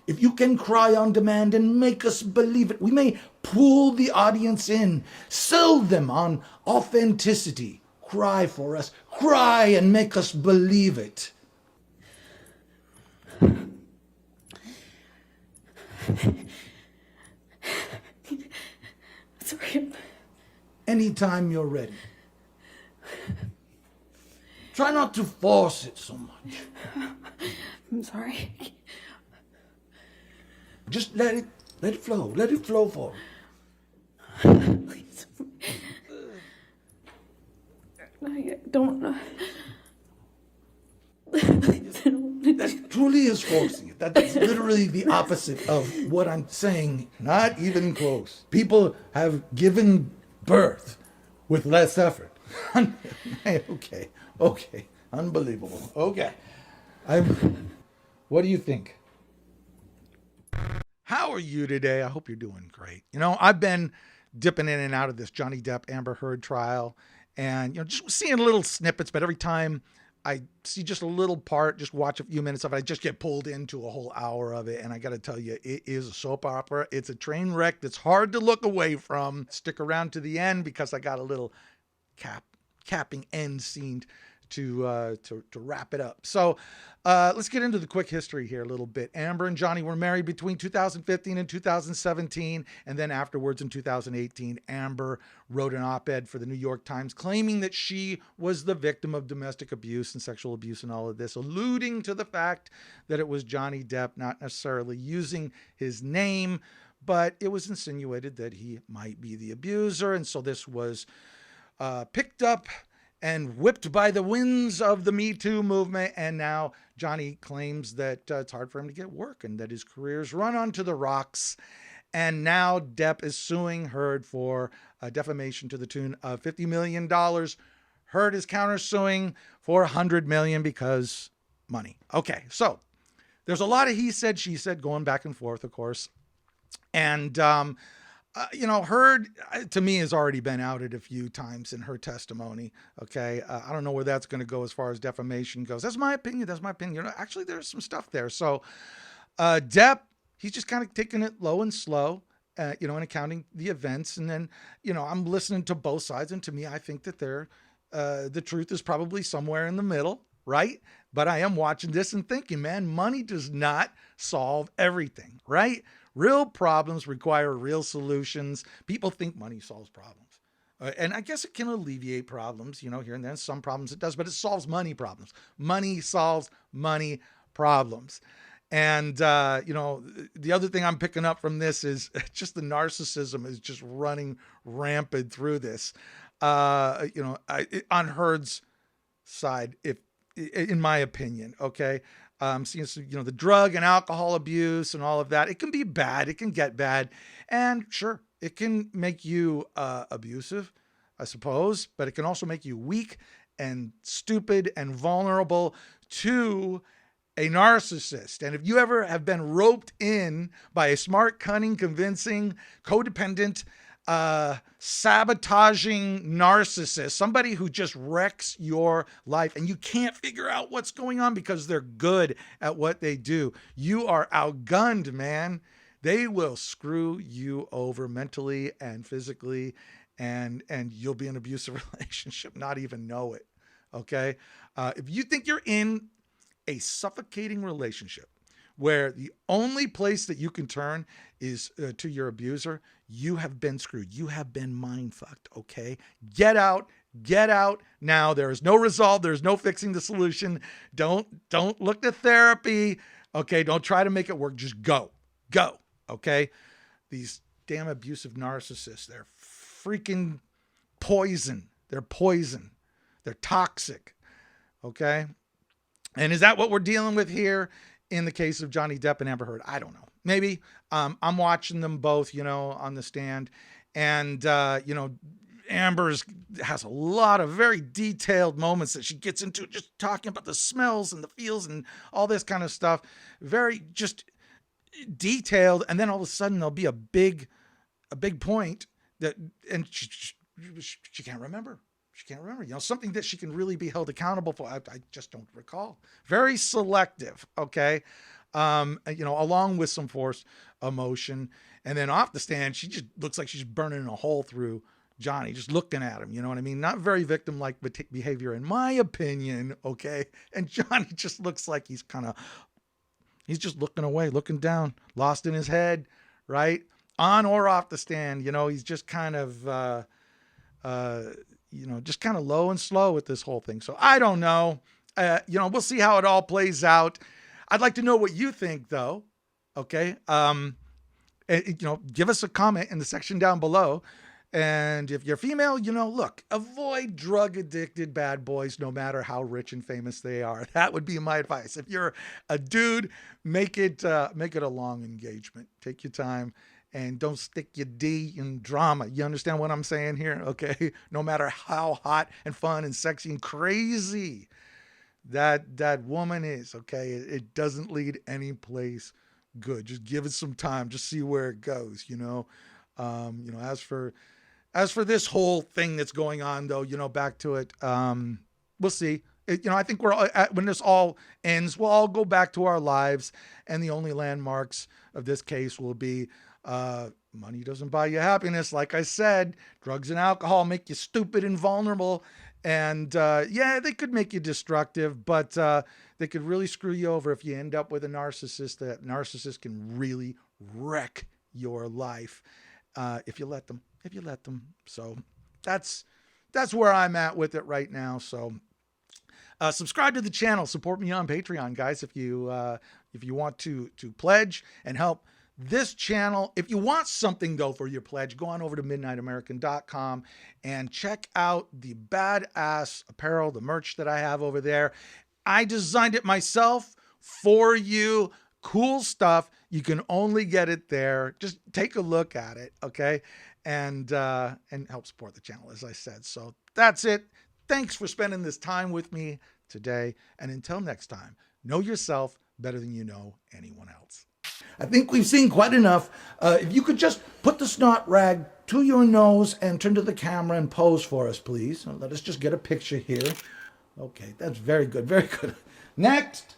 If you can cry on demand and make us believe it, we may pull the audience in, sell them on authenticity. Cry for us, cry and make us believe it. Sorry. Anytime you're ready. Try not to force it so much. I'm sorry. Just let it flow. Let it flow for Please. I don't know. That truly is forcing it. That's literally the opposite of what I'm saying. Not even close. People have given birth with less effort. Okay. Unbelievable. Okay. What do you think? How are you today? I hope you're doing great. I've been dipping in and out of this Johnny Depp Amber Heard trial and, just seeing little snippets, but every time I see just a little part, just watch a few minutes of it, I just get pulled into a whole hour of it. And I got to tell you, it is a soap opera. It's a train wreck that's hard to look away from. Stick around to the end because I got a little capping end scene to wrap it up. So let's get into the quick history here a little bit. Amber and Johnny were married between 2015 and 2017. And then afterwards in 2018, Amber wrote an op-ed for the New York Times claiming that she was the victim of domestic abuse and sexual abuse and all of this, alluding to the fact that it was Johnny Depp, not necessarily using his name, but it was insinuated that he might be the abuser. And so this was picked up and whipped by the winds of the Me Too movement. And now Johnny claims that it's hard for him to get work and that his career's run onto the rocks. And now Depp is suing Heard for defamation to the tune of $50 million. Heard is countersuing for $100 million because money. Okay, so there's a lot of he said, she said going back and forth, of course. And Heard, to me, has already been outed a few times in her testimony. Okay. I don't know where that's going to go as far as defamation goes. That's my opinion. Actually, there's some stuff there. So, Depp, he's just kind of taking it low and slow, and accounting the events. And then, I'm listening to both sides. And to me, I think that the truth is probably somewhere in the middle, right? But I am watching this and thinking, man, money does not solve everything, right? Real problems require real solutions. People think money solves problems. And I guess it can alleviate problems, here and then. Some problems it does, but it solves money problems. Money solves money problems. And, the other thing I'm picking up from this is just the narcissism is just running rampant through this. On Heard's side, in my opinion, okay? Seeing, the drug and alcohol abuse and all of that, it can be bad. It can get bad. And sure, it can make you abusive, I suppose, but it can also make you weak and stupid and vulnerable to a narcissist. And if you ever have been roped in by a smart, cunning, convincing, codependent, sabotaging narcissist, somebody who just wrecks your life and you can't figure out what's going on because they're good at what they do. You are outgunned, man. They will screw you over mentally and physically, and you'll be in an abusive relationship, not even know it. Okay. If you think you're in a suffocating relationship where the only place that you can turn is to your abuser, you have been screwed. You have been mind fucked. Okay. Get out now. There is no resolve. There's no fixing the solution. Don't look to therapy. Okay. Don't try to make it work. Just go. Okay. These damn abusive narcissists, they're freaking poison. They're poison. They're toxic. Okay. And is that what we're dealing with here in the case of Johnny Depp and Amber Heard? I don't know. Maybe. I'm watching them both, on the stand. And, Amber's has a lot of very detailed moments that she gets into, just talking about the smells and the feels and all this kind of stuff. Very just detailed. And then all of a sudden there'll be a big point and she can't remember. She can't remember, something that she can really be held accountable for. I just don't recall. Very selective. Okay. along with some forced emotion. And then off the stand, she just looks like she's burning a hole through Johnny, just looking at him. You know what I mean? Not very victim-like behavior, in my opinion. Okay. And Johnny just looks like he's just looking away, looking down, lost in his head, right? On or off the stand, he's just kind of, just kind of low and slow with this whole thing. So I don't know. We'll see how it all plays out. I'd like to know what you think, though. Okay. Give us a comment in the section down below. And if you're female, look, avoid drug addicted bad boys, no matter how rich and famous they are. That would be my advice. If you're a dude, make it a long engagement. Take your time and don't stick your D in drama. You understand what I'm saying here? Okay. No matter how hot and fun and sexy and crazy that woman is, okay, it doesn't lead any place good. Just give it some time. Just see where it goes. As for this whole thing that's going on, though, back to it, we'll see. I think when this all ends, we'll all go back to our lives, and the only landmarks of this case will be money doesn't buy you happiness. Like I said, drugs and alcohol make you stupid and vulnerable, and they could make you destructive, but they could really screw you over if you end up with a narcissist. That narcissist can really wreck your life if you let them. So that's where I'm at with it right now. So subscribe to the channel, support me on Patreon, guys. If you want to pledge and help this channel. If you want something, though, for your pledge, go on over to midnightamerican.com and check out the badass apparel, the merch that I have over there. I designed it myself for you. Cool stuff. You can only get it there. Just take a look at it, okay? And help support the channel, as I said. So that's it. Thanks for spending this time with me today. And until next time, know yourself better than you know anyone else. I think we've seen quite enough. If you could just put the snot rag to your nose and turn to the camera and pose for us, please. Let us just get a picture here. Okay, that's very good, very good. Next.